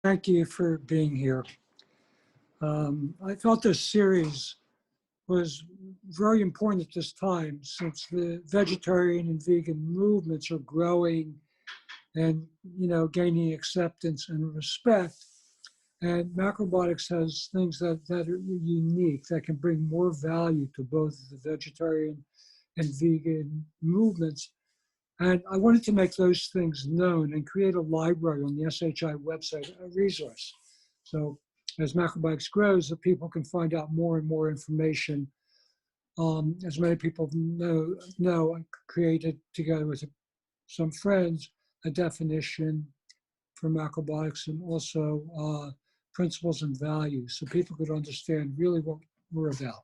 Thank you for being here. I felt this series was very important at this time since the vegetarian and vegan movements are growing and gaining acceptance and respect. And Macrobiotics has things that are unique that can bring more value to both the vegetarian and vegan movements. And I wanted to make those things known and create a library on the SHI website, a resource. So as Macrobiotics grows, the people can find out more and more information. As many people know, I created together with some friends a definition for macrobiotics and also principles and values so people could understand really what we're about.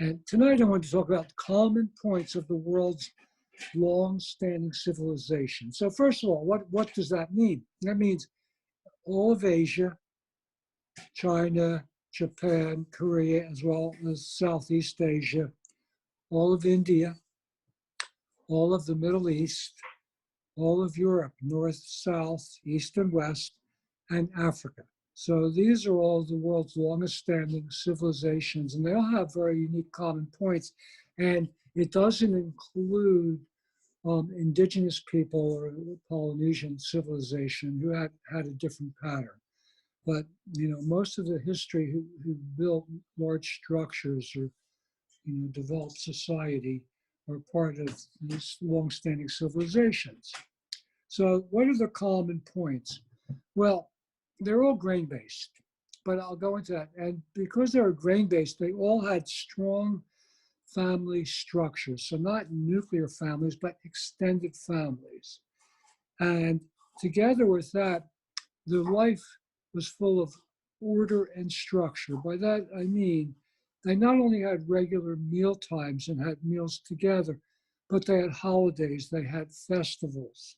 And tonight I want to talk about common points of the world's long-standing civilization. So first of all, what does that mean? That means all of Asia, China, Japan, Korea, as well as Southeast Asia, all of India, all of the Middle East, all of Europe, North, South, East, and West, and Africa. So these are all the world's longest standing civilizations, and they all have very unique common points. And it doesn't include indigenous people or Polynesian civilization who had a different pattern. But most of the history who built large structures or developed society are part of these long-standing civilizations. So what are the common points? Well, they're all grain-based, but I'll go into that. And because they were grain-based, they all had strong family structures. So not nuclear families, but extended families. And together with that, their life was full of order and structure. By that, I mean, they not only had regular meal times and had meals together, but they had holidays, they had festivals,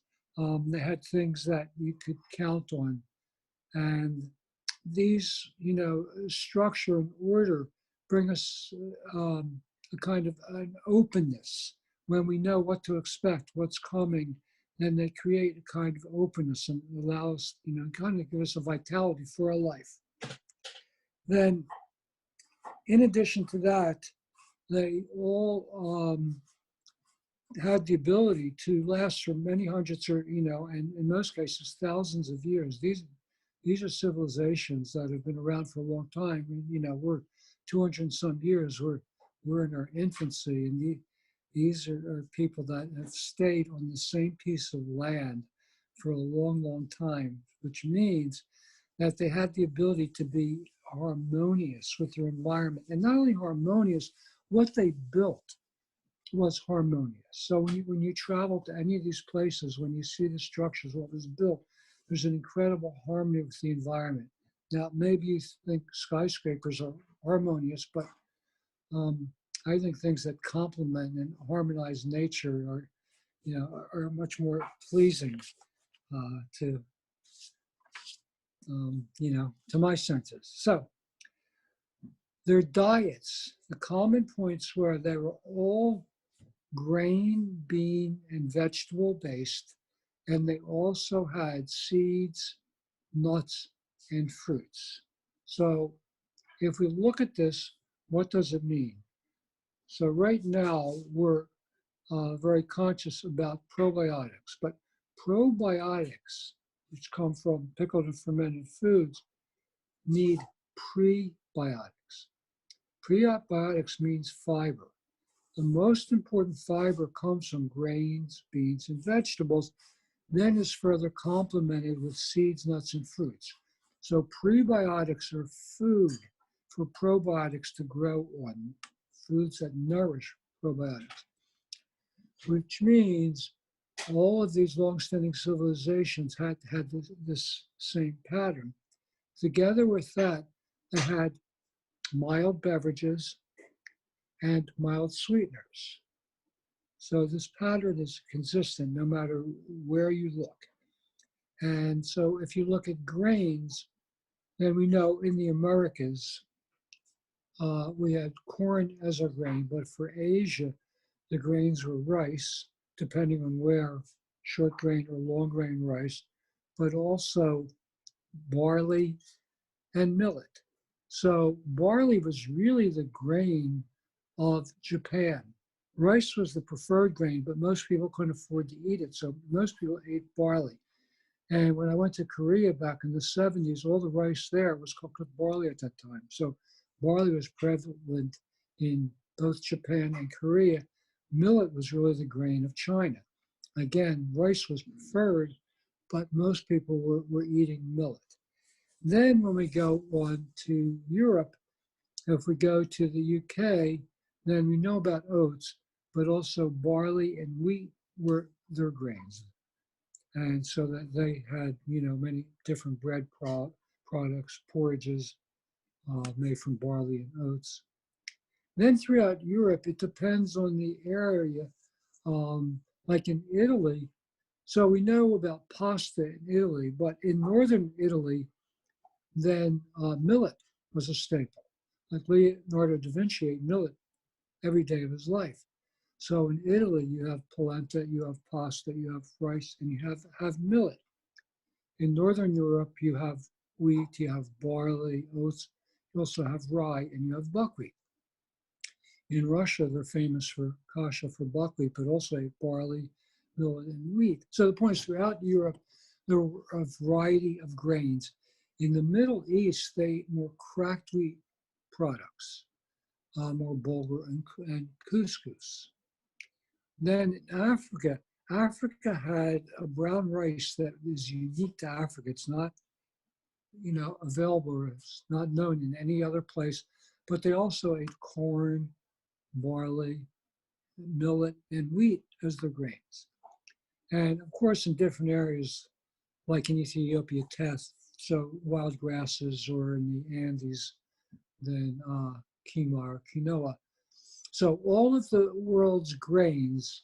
they had things that you could count on. And these, structure and order bring us a kind of an openness when we know what to expect, what's coming. Then they create a kind of openness and allow us, kind of give us a vitality for our life. Then, in addition to that, they all had the ability to last for many hundreds or, and in most cases, thousands of years. These are civilizations that have been around for a long time. We're 200 and some years. We're in our infancy, and these are people that have stayed on the same piece of land for a long, long time, which means that they had the ability to be harmonious with their environment. And not only harmonious, what they built was harmonious. So when you travel to any of these places, when you see the structures, what was built, there's an incredible harmony with the environment. Now, maybe you think skyscrapers are harmonious, but I think things that complement and harmonize nature are much more pleasing to my senses. So their diets, the common points were they were all grain, bean, and vegetable based, and they also had seeds, nuts, and fruits. So if we look at this, what does it mean? So right now we're very conscious about probiotics, but probiotics, which come from pickled and fermented foods, need prebiotics. Prebiotics means fiber. The most important fiber comes from grains, beans, and vegetables, then is further complemented with seeds, nuts, and fruits. So prebiotics are food for probiotics to grow on, foods that nourish probiotics, which means all of these long-standing civilizations had this same pattern. Together with that, they had mild beverages and mild sweeteners. So this pattern is consistent no matter where you look. And so if you look at grains, then we know in the Americas, we had corn as a grain, but for Asia, the grains were rice, depending on where, short grain or long grain rice, but also barley, and millet. So barley was really the grain of Japan. Rice was the preferred grain, but most people couldn't afford to eat it. So most people ate barley. And when I went to Korea back in the 70s, all the rice there was cooked with barley at that time. So barley was prevalent in both Japan and Korea. Millet was really the grain of China. Again, rice was preferred, but most people were eating millet. Then when we go on to Europe, if we go to the UK, then we know about oats, but also barley and wheat were their grains. And so that they had, many different bread products, porridges made from barley and oats. Then throughout Europe, it depends on the area. Like in Italy, so we know about pasta in Italy, but in northern Italy, then millet was a staple. Like Leonardo da Vinci ate millet every day of his life. So in Italy, you have polenta, you have pasta, you have rice, and you have millet. In Northern Europe, you have wheat, you have barley, oats, you also have rye, and you have buckwheat. In Russia, they're famous for kasha, for buckwheat, but also barley, millet, and wheat. So the point is, throughout Europe, there were a variety of grains. In the Middle East, they ate more cracked wheat products, more bulgur and couscous. Then in Africa, Africa had a brown rice that is unique to Africa. It's not, available. It's not known in any other place. But they also ate corn, barley, millet, and wheat as their grains. And of course, in different areas, like in Ethiopia, teff, so wild grasses, or in the Andes, then quinoa or quinoa. So all of the world's grains,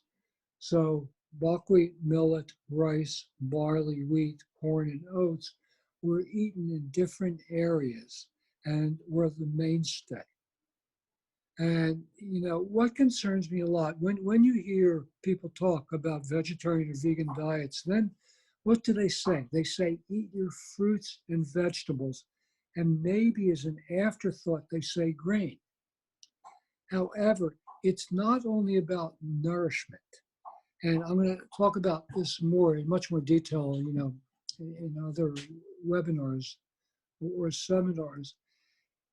so buckwheat, millet, rice, barley, wheat, corn, and oats, were eaten in different areas and were the mainstay. And what concerns me a lot, when you hear people talk about vegetarian or vegan diets, then what do they say? They say eat your fruits and vegetables, and maybe as an afterthought they say grain. However, it's not only about nourishment, and I'm going to talk about this more in much more detail, in other webinars or seminars.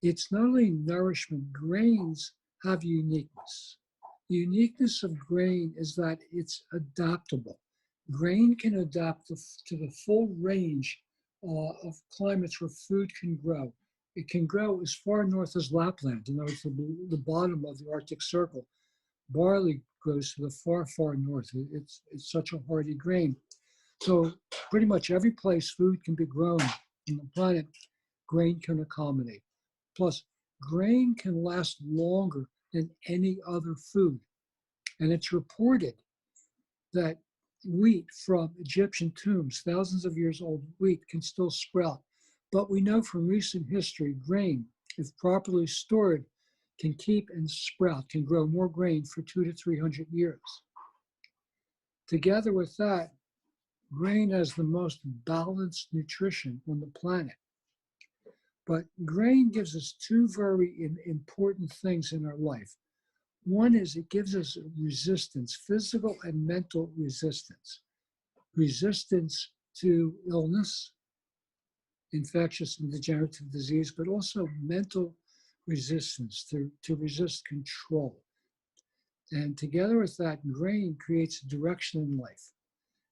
It's not only nourishment. Grains have uniqueness. The uniqueness of grain is that it's adaptable. Grain can adapt to the full range of climates where food can grow. It can grow as far north as Lapland, the bottom of the Arctic Circle. Barley grows to the far, far north. It's such a hardy grain. So pretty much every place food can be grown on the planet, grain can accommodate. Plus, grain can last longer than any other food. And it's reported that wheat from Egyptian tombs, thousands of years old wheat, can still sprout. But we know from recent history, grain, if properly stored, can keep and sprout, can grow more grain for 200 to 300 years. Together with that, grain has the most balanced nutrition on the planet. But grain gives us two very important things in our life. One is it gives us resistance, physical and mental resistance. Resistance to illness, infectious and degenerative disease, but also mental resistance to resist control. And together with that, grain creates a direction in life.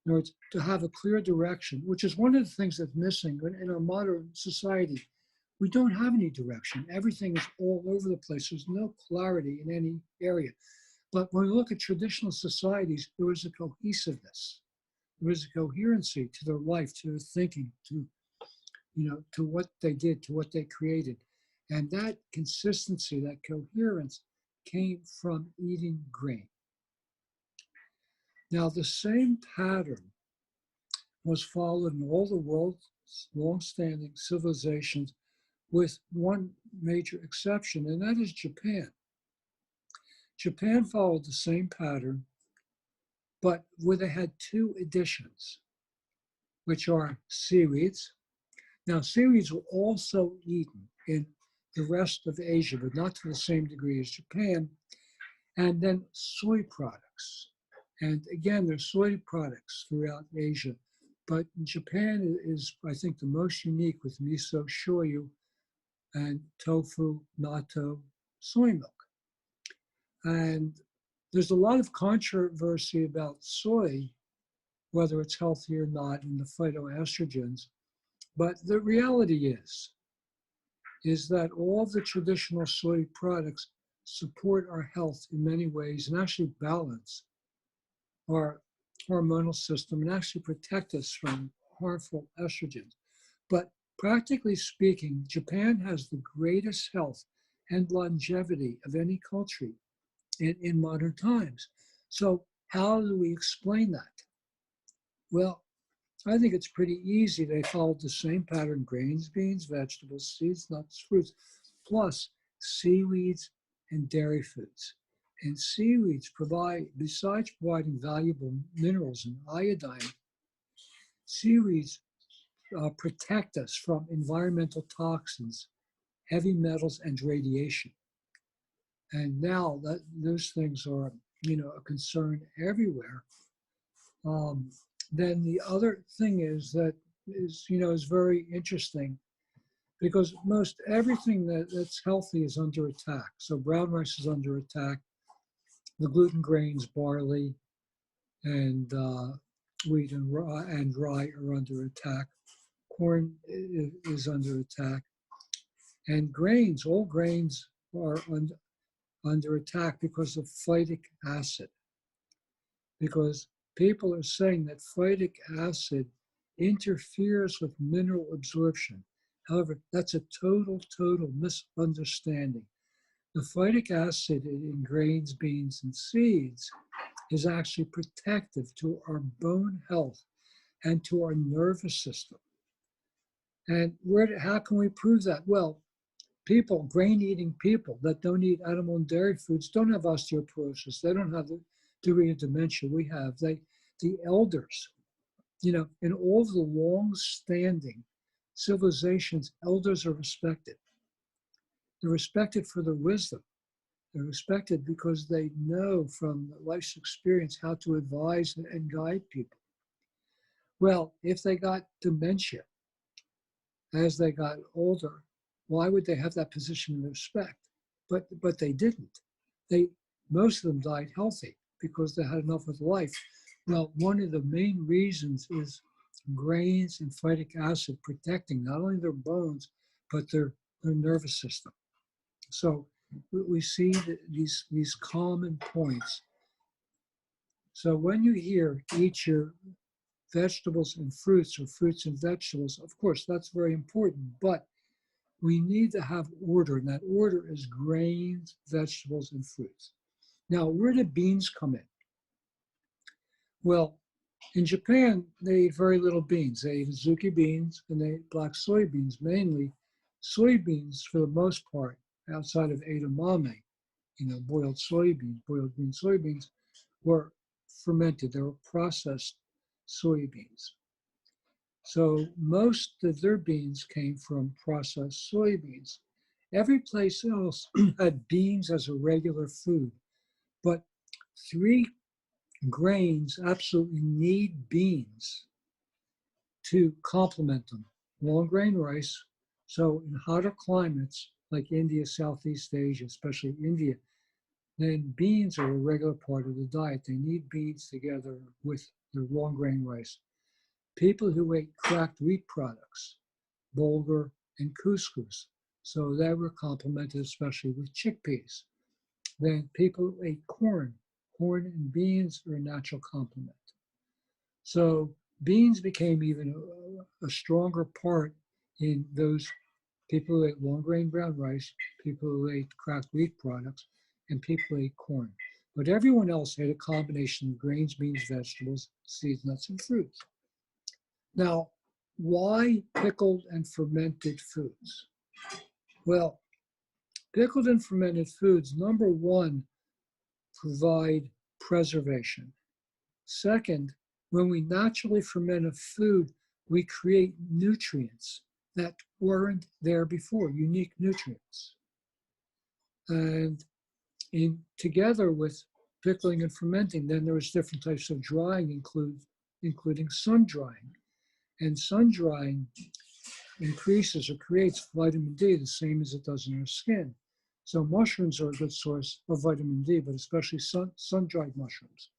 In other words, to have a clear direction, which is one of the things that's missing in our modern society. We don't have any direction. Everything is all over the place. There's no clarity in any area. But when we look at traditional societies, there was a cohesiveness. There was a coherency to their life, to their thinking, to what they did, to what they created. And that consistency, that coherence came from eating grain. Now, the same pattern was followed in all the world's long-standing civilizations, with one major exception, and that is Japan. Japan followed the same pattern, but where they had two additions, which are seaweeds. Now, seaweeds were also eaten in the rest of Asia, but not to the same degree as Japan. And then soy products. And again, there's soy products throughout Asia, but Japan is, I think, the most unique with miso, shoyu, and tofu, natto, soy milk. And there's a lot of controversy about soy, whether it's healthy or not, in the phytoestrogens. But the reality is that all the traditional soy products support our health in many ways and actually balance our hormonal system and actually protect us from harmful estrogens. But practically speaking, Japan has the greatest health and longevity of any country in modern times. So how do we explain that? Well, I think it's pretty easy. They followed the same pattern: grains, beans, vegetables, seeds, nuts, fruits, plus seaweeds and dairy foods. And seaweeds provide, besides providing valuable minerals and iodine, seaweeds protect us from environmental toxins, heavy metals, and radiation. And now that those things are, a concern everywhere. Then the other thing is very interesting, because most everything that's healthy is under attack. So brown rice is under attack. The gluten grains, barley, and wheat and rye are under attack. Corn is under attack. And grains, all grains are under attack because of phytic acid. Because people are saying that phytic acid interferes with mineral absorption. However, that's a total misunderstanding. The phytic acid in grains, beans, and seeds is actually protective to our bone health and to our nervous system. And how can we prove that? Well, grain-eating people that don't eat animal and dairy foods don't have osteoporosis. They don't have the degree of dementia we have. The elders, in all of the long-standing civilizations, elders are respected. They're respected for their wisdom. They're respected because they know from life's experience how to advise and guide people. Well, if they got dementia as they got older, why would they have that position of respect? But they didn't. Most of them died healthy because they had enough of life. Well, one of the main reasons is grains and phytic acid protecting not only their bones, but their nervous system. So we see these common points. So when you hear eat your vegetables and fruits, or fruits and vegetables, of course, that's very important, but we need to have order, and that order is grains, vegetables, and fruits. Now, where do beans come in? Well, in Japan, they eat very little beans. They eat azuki beans and they eat black soybeans, mainly soybeans for the most part, outside of edamame, boiled green soybeans, were fermented. They were processed soybeans. So most of their beans came from processed soybeans. Every place else had beans as a regular food, but three grains absolutely need beans to complement them. Long grain rice, so in hotter climates like India, Southeast Asia, especially India, then beans are a regular part of the diet. They need beans together with their long grain rice. People who ate cracked wheat products, bulgur and couscous, so they were complemented especially with chickpeas. Then people who ate corn and beans are a natural complement. So beans became even a stronger part in those people who ate long grain brown rice, people who ate cracked wheat products, and people who ate corn. But everyone else ate a combination of grains, beans, vegetables, seeds, nuts, and fruits. Now, why pickled and fermented foods? Well, pickled and fermented foods, number one, provide preservation. Second, when we naturally ferment a food, we create nutrients that weren't there before, unique nutrients. And together with pickling and fermenting, then there was different types of drying, including sun drying. And sun drying increases or creates vitamin D the same as it does in our skin. So mushrooms are a good source of vitamin D, but especially sun-dried mushrooms.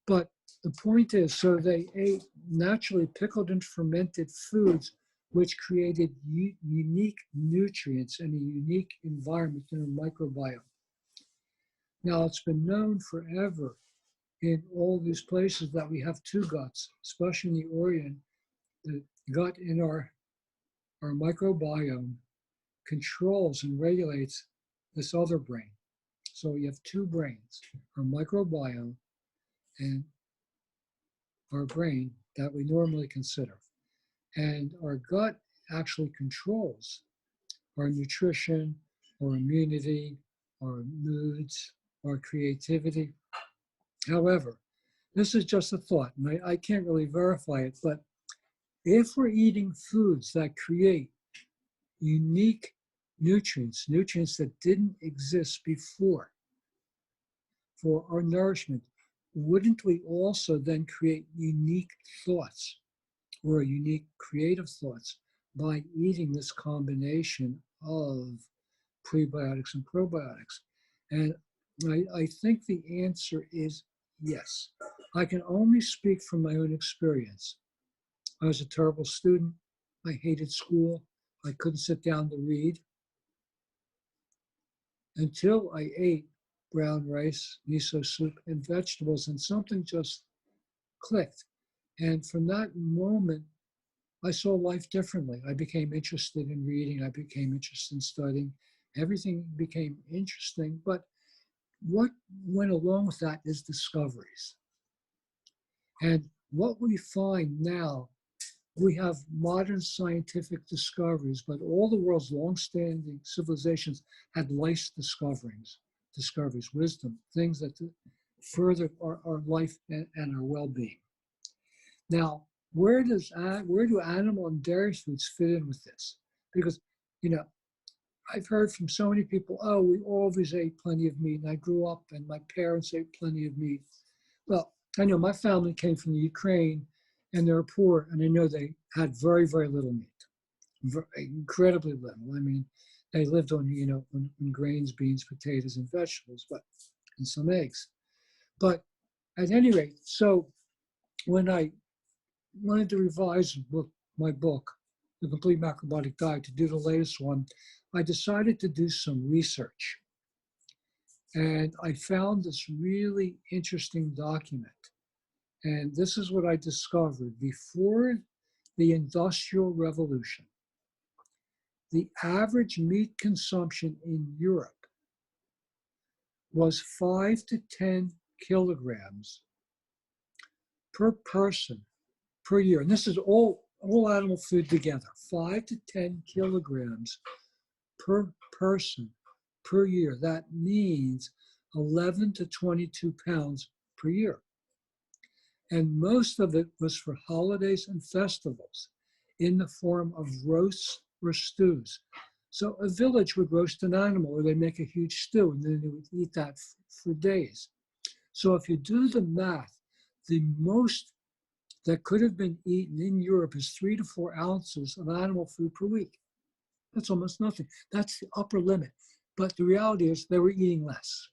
But the point is, so they ate naturally pickled and fermented foods, which created unique nutrients and a unique environment in a microbiome. Now, it's been known forever in all these places that we have two guts, especially in the Orient. The gut in our microbiome controls and regulates this other brain. So we have two brains, our microbiome and our brain that we normally consider. And our gut actually controls our nutrition, our immunity, our moods, our creativity. However, this is just a thought, and I can't really verify it, but if we're eating foods that create unique nutrients that didn't exist before for our nourishment, wouldn't we also then create unique thoughts or unique creative thoughts by eating this combination of prebiotics and probiotics? And I think the answer is yes. I can only speak from my own experience. I was a terrible student. I hated school. I couldn't sit down to read until I ate brown rice, miso soup, and vegetables, and something just clicked. And from that moment, I saw life differently. I became interested in reading. I became interested in studying. Everything became interesting. But what went along with that is discoveries. And what we find now, we have modern scientific discoveries, but all the world's long-standing civilizations had life's discoveries, wisdom, things that further our life and our well-being. Now, where do animal and dairy foods fit in with this? Because, I've heard from so many people, oh, we always ate plenty of meat, and I grew up and my parents ate plenty of meat. Well, I know my family came from the Ukraine, and they're poor, and I know they had very, very little meat, incredibly little. I mean, they lived on, on grains, beans, potatoes, and vegetables, and some eggs. But at any rate, so when I wanted to revise my book, The Complete Macrobiotic Diet, to do the latest one, I decided to do some research. And I found this really interesting document. And this is what I discovered. Before the Industrial Revolution, the average meat consumption in Europe was 5 to 10 kilograms per person per year. And this is all animal food together, 5 to 10 kilograms per person per year. That means 11 to 22 pounds per year. And most of it was for holidays and festivals in the form of roasts or stews. So a village would roast an animal, or they make a huge stew, and then they would eat that for days. So if you do the math, the most that could have been eaten in Europe is 3 to 4 ounces of animal food per week. That's almost nothing. That's the upper limit. But the reality is they were eating less.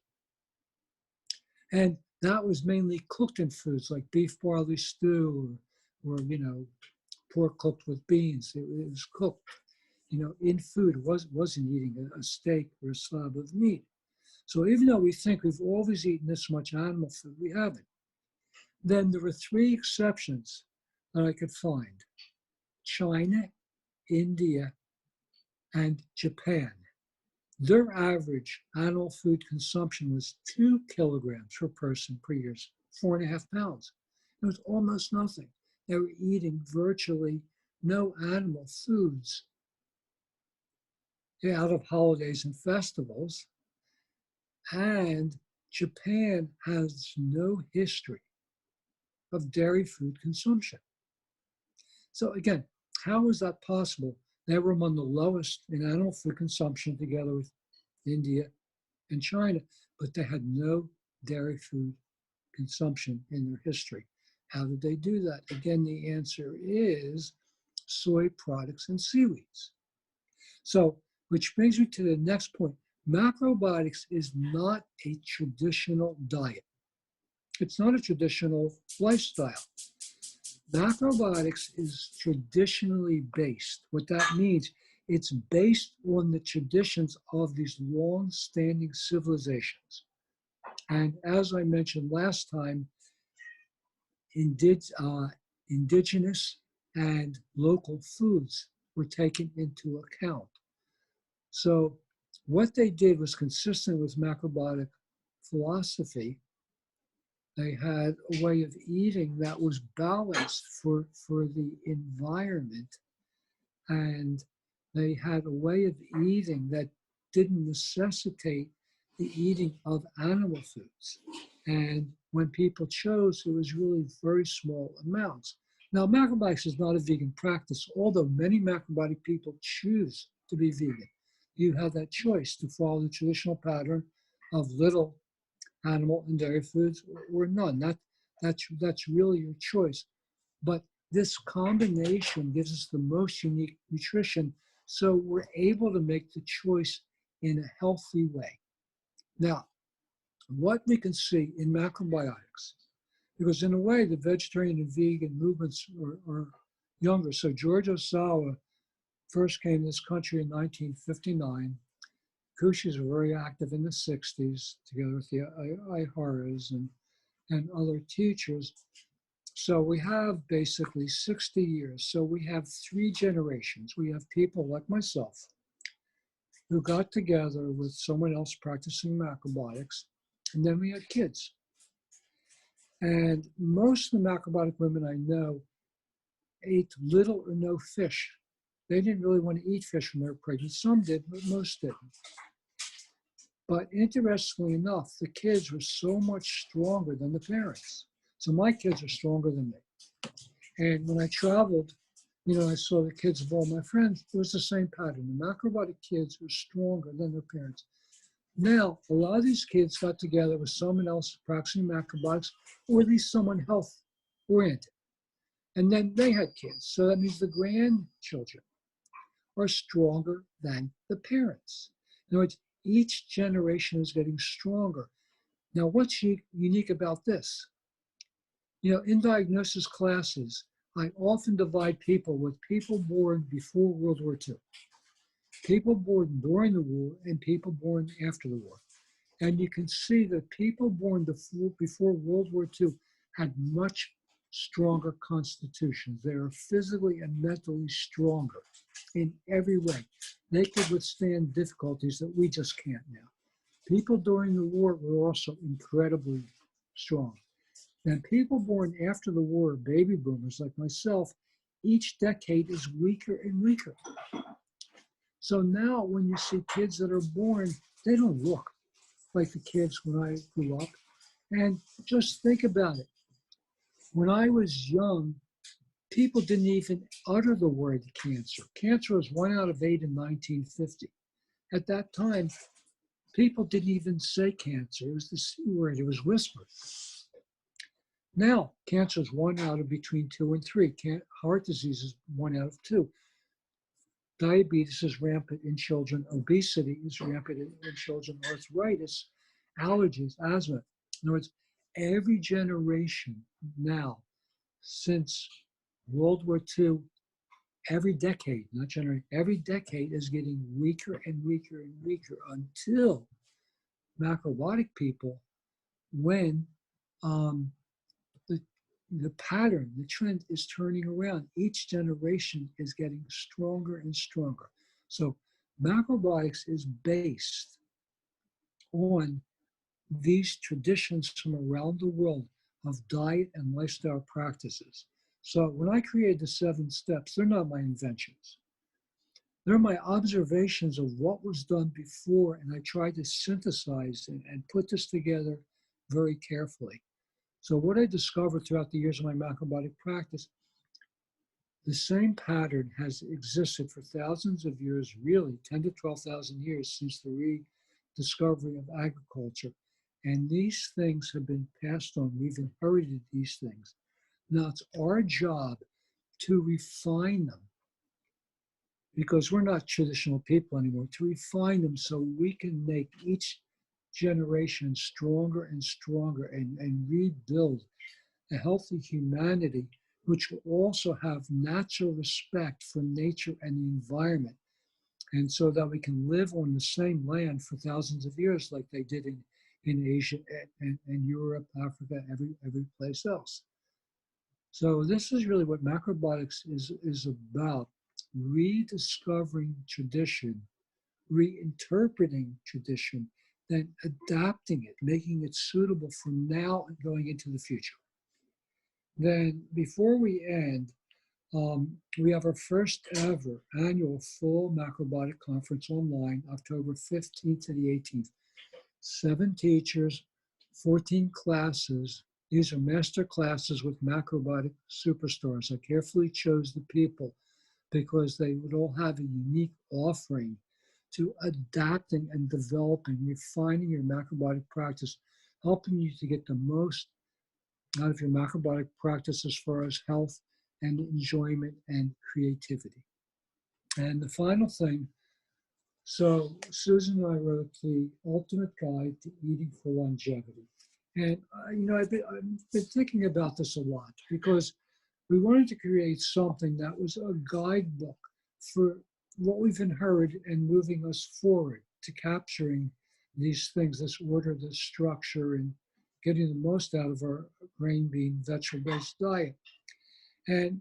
And that was mainly cooked in foods like beef barley stew or pork cooked with beans. It was cooked, in food. It wasn't eating a steak or a slab of meat. So even though we think we've always eaten this much animal food, we haven't. Then there were 3 exceptions that I could find: China, India, and Japan. Their average animal food consumption was 2 kilograms per person per year, 4.5 pounds. It was almost nothing. They were eating virtually no animal foods out of holidays and festivals. And Japan has no history of dairy food consumption. So again, how is that possible? They were among the lowest in animal food consumption together with India and China, but they had no dairy food consumption in their history. How did they do that? Again, the answer is soy products and seaweeds. So, which brings me to the next point. Macrobiotics is not a traditional diet. It's not a traditional lifestyle. Macrobiotics is traditionally based. What that means, it's based on the traditions of these long-standing civilizations. And as I mentioned last time, indigenous and local foods were taken into account. So what they did was consistent with macrobiotic philosophy. They had a way of eating that was balanced for the environment, and they had a way of eating that didn't necessitate the eating of animal foods. And when people chose, it was really very small amounts. Now, macrobiotics is not a vegan practice, although many macrobiotic people choose to be vegan. You have that choice to follow the traditional pattern of little animal and dairy foods or none. That's really your choice. But this combination gives us the most unique nutrition, so we're able to make the choice in a healthy way. Now, what we can see in macrobiotics, because in a way the vegetarian and vegan movements are younger. So George Osawa first came to this country in 1959. Kushis were very active in the 60s, together with the Iharas and other teachers. So we have basically 60 years. So we have three generations. We have people like myself who got together with someone else practicing macrobiotics, and then we had kids. And most of the macrobiotic women I know ate little or no fish. They didn't really want to eat fish when they were pregnant. Some did, but most didn't. But interestingly enough, the kids were so much stronger than the parents. So my kids are stronger than me. And when I traveled, I saw the kids of all my friends. It was the same pattern. The macrobiotic kids were stronger than their parents. Now, a lot of these kids got together with someone else practicing macrobiotics, or at least someone health-oriented. And then they had kids. So that means the grandchildren are stronger than the parents. In other words, each generation is getting stronger. Now, what's unique about this? In diagnosis classes, I often divide people with people born before World War II, people born during the war, and people born after the war. And you can see that people born before World War II had much stronger constitutions. They are physically and mentally stronger in every way. They could withstand difficulties that we just can't now. People during the war were also incredibly strong. And people born after the war, baby boomers like myself, each decade is weaker and weaker. So now when you see kids that are born, they don't look like the kids when I grew up. And just think about it. When I was young, people didn't even utter the word cancer. Cancer was 1 out of 8 in 1950. At that time, people didn't even say cancer. It was the C word. It was whispered. Now, cancer is 1 out of between 2 and 3. Heart disease is 1 out of 2. Diabetes is rampant in children. Obesity is rampant in children. Arthritis, allergies, asthma. In other words, every generation now, since World War II, every decade, not generation, every decade is getting weaker and weaker and weaker until macrobiotic people, when the pattern, the trend is turning around. Each generation is getting stronger and stronger. So macrobiotics is based on these traditions from around the world of diet and lifestyle practices. So when I created the 7 steps, they're not my inventions. They're my observations of what was done before, and I tried to synthesize and put this together very carefully. So what I discovered throughout the years of my macrobiotic practice, The same pattern has existed for thousands of years, really 10 to 12,000 years since the rediscovery of agriculture. And these things have been passed on. We've inherited these things. Now it's our job to refine them, because we're not traditional people anymore, to refine them so we can make each generation stronger and stronger, and rebuild a healthy humanity, which will also have natural respect for nature and the environment. And so that we can live on the same land for thousands of years like they did in Asia and Europe, Africa, every place else. So this is really what macrobiotics is about: rediscovering tradition, reinterpreting tradition, then adapting it, making it suitable for now and going into the future. Then before we end, we have our first ever annual full macrobiotic conference online, October 15th to the 18th. 7 teachers, 14 classes. These are master classes with macrobiotic superstars. I carefully chose the people because they would all have a unique offering to adapting and developing, refining your macrobiotic practice, helping you to get the most out of your macrobiotic practice as far as health and enjoyment and creativity. And the final thing, so Susan and I wrote the Ultimate Guide to Eating for Longevity. And I've been thinking about this a lot, because we wanted to create something that was a guidebook for what we've inherited and moving us forward to capturing these things, this order, this structure, and getting the most out of our grain, bean, vegetable-based diet. And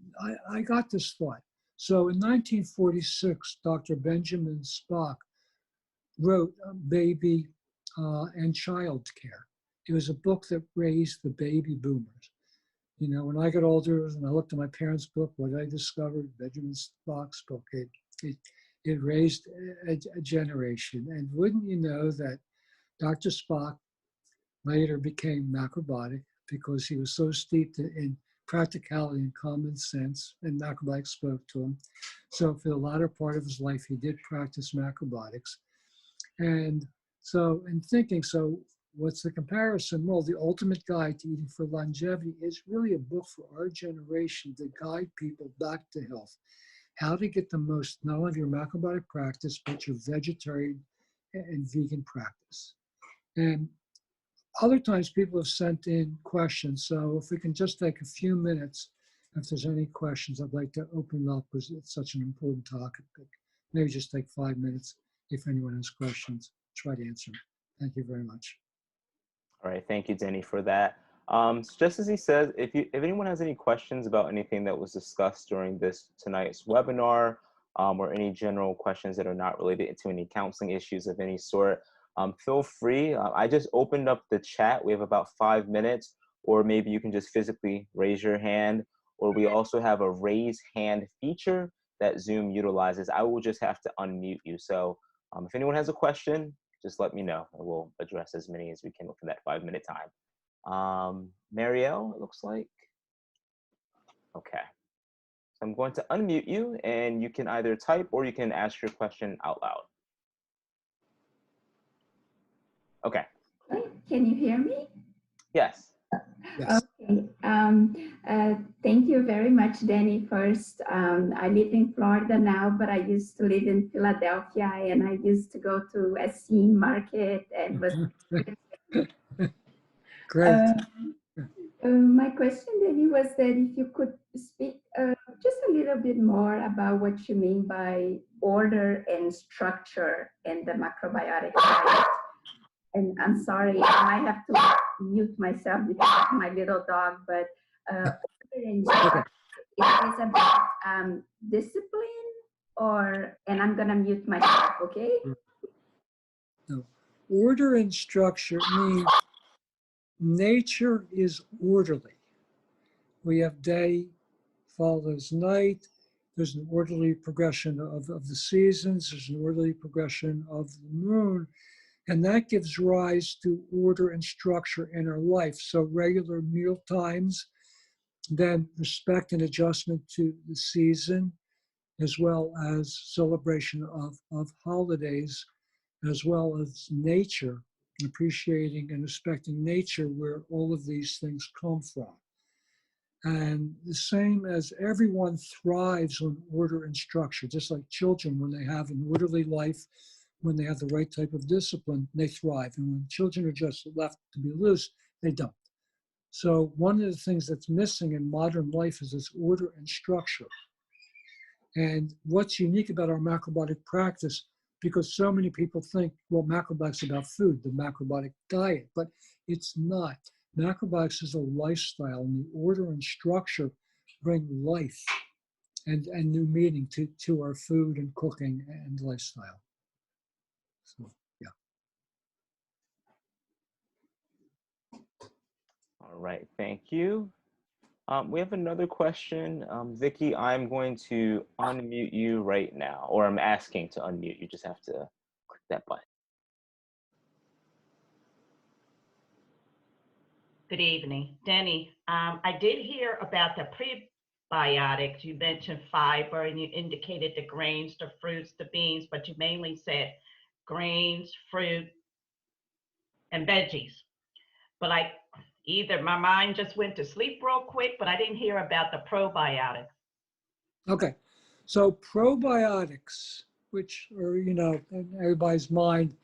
I got this thought. So in 1946, Dr. Benjamin Spock wrote Baby and Child Care. It was a book that raised the baby boomers. You know, when I got older and I looked at my parents' book, what I discovered, Benjamin Spock's book, it raised a generation. And wouldn't you know that Dr. Spock later became macrobiotic because he was so steeped in practicality and common sense, and macrobiotics spoke to him. So for the latter part of his life, he did practice macrobiotics. And so in thinking, so what's the comparison? Well, the Ultimate Guide to Eating for Longevity is really a book for our generation to guide people back to health. How to get the most, not only of your macrobiotic practice, but your vegetarian and vegan practice. And other times people have sent in questions. So if we can just take a few minutes, if there's any questions, I'd like to open it up because it's such an important topic. Maybe just take 5 minutes. If anyone has questions, try to answer them. Thank you very much. All right, thank you, Denny, for that. Just as he says, if anyone has any questions about anything that was discussed during tonight's webinar, or any general questions that are not related to any counseling issues of any sort, feel free. I just opened up the chat. We have about 5 minutes, or maybe you can just physically raise your hand, or we also have a raise hand feature that Zoom utilizes. I will just have to unmute you. So if anyone has a question, just let me know, and we'll address as many as we can within that 5-minute time. Marielle, it looks like. Okay. So I'm going to unmute you, and you can either type or you can ask your question out loud. Okay. Can you hear me? Yes. Yes. Okay. Thank you very much, Danny. First, I live in Florida now, but I used to live in Philadelphia, and I used to go to a scene market and was. Great. My question, Danny, was that if you could speak just a little bit more about what you mean by order and structure in the macrobiotic diet. And I'm sorry, I might have to mute myself because of my little dog, but it is about discipline, and I'm gonna mute myself, okay? No. Order and structure means nature is orderly. We have day follows night. There's an orderly progression of the seasons. There's an orderly progression of the moon. And that gives rise to order and structure in our life. So regular meal times, Then respect and adjustment to the season, as well as celebration of holidays, as well as nature, appreciating and respecting nature where all of these things come from. And the same as everyone thrives on order and structure, just like children, when they have an orderly life, when they have the right type of discipline, they thrive. And when children are just left to be loose, they don't. So one of the things that's missing in modern life is this order and structure. And what's unique about our macrobiotic practice, because so many people think, well, macrobiotics is about food, the macrobiotic diet, but it's not. Macrobiotics is a lifestyle, and the order and structure bring life and new meaning to our food and cooking and lifestyle. So, yeah. All right, thank you. We have another question. Vicky, I'm going to unmute you right now, or I'm asking to unmute. You just have to click that button. Good evening. Denny, I did hear about the prebiotics. You mentioned fiber and you indicated the grains, the fruits, the beans, but you mainly said grains, fruit, and veggies. But either my mind just went to sleep real quick, but I didn't hear about the probiotics. Okay. So probiotics, which are, in everybody's mind,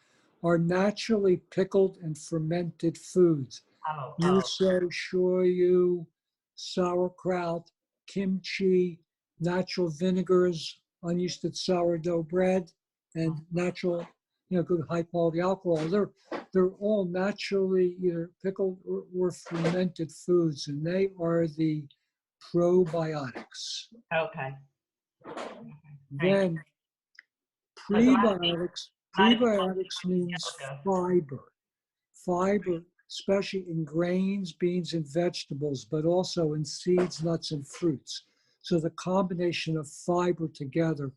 are naturally pickled and fermented foods. Miso, shoyu, sauerkraut, kimchi, natural vinegars, unyielded sourdough bread, and natural, good high quality alcohol. They're all naturally either pickled or fermented foods, and they are the probiotics. Okay. Then prebiotics means fiber. Fiber, especially in grains, beans, and vegetables, but also in seeds, nuts, and fruits. So the combination of fiber together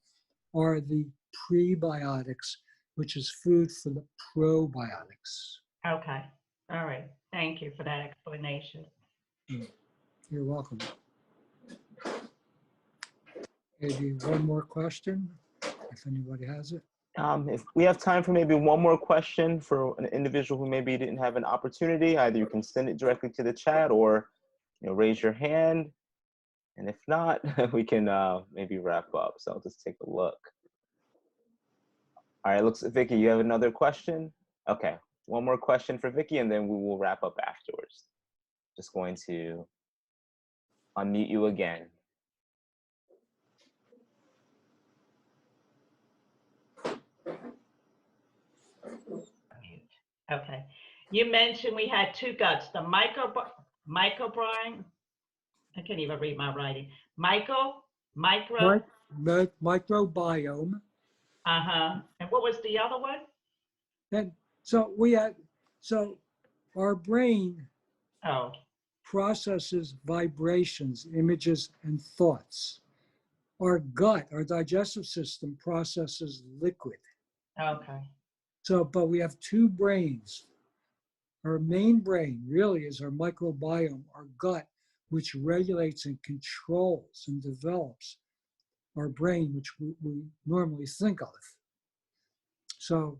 are the prebiotics, which is food for the probiotics. Okay. All right. Thank you for that explanation. You're welcome. Maybe one more question, if anybody has it. If we have time for maybe one more question for an individual who maybe didn't have an opportunity, either you can send it directly to the chat or raise your hand. And if not, we can maybe wrap up. So I'll just take a look. All right, looks Vicky, you have another question? Okay, one more question for Vicky, and then we will wrap up afterwards. Just going to unmute you again. Okay. You mentioned we had two guts, the microbiome. I can't even read my writing. Microbiome. And what was the other one? And so our brain processes vibrations, images, and thoughts. Our gut, our digestive system, processes liquid. Okay. So, but we have two brains. Our main brain really is our microbiome, our gut, which regulates and controls and develops our brain, which we normally think of. So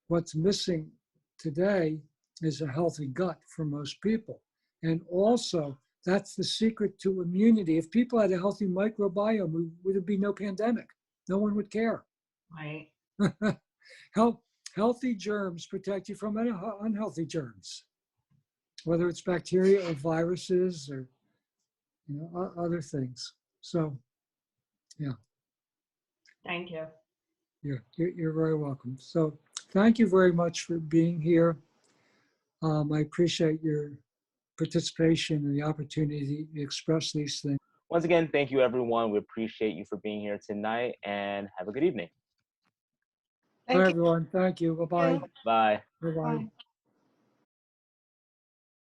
what's missing today is a healthy gut for most people. And also, that's the secret to immunity. If people had a healthy microbiome, would be no pandemic. No one would care. Right. Healthy germs protect you from unhealthy germs, whether it's bacteria or viruses or other things. So, yeah. Thank you. You're very welcome. So, thank you very much for being here. I appreciate your participation and the opportunity to express these things. Once again, thank you, everyone. We appreciate you for being here tonight, and have a good evening. Bye, everyone. Thank you. Bye-bye. Bye. Bye-bye.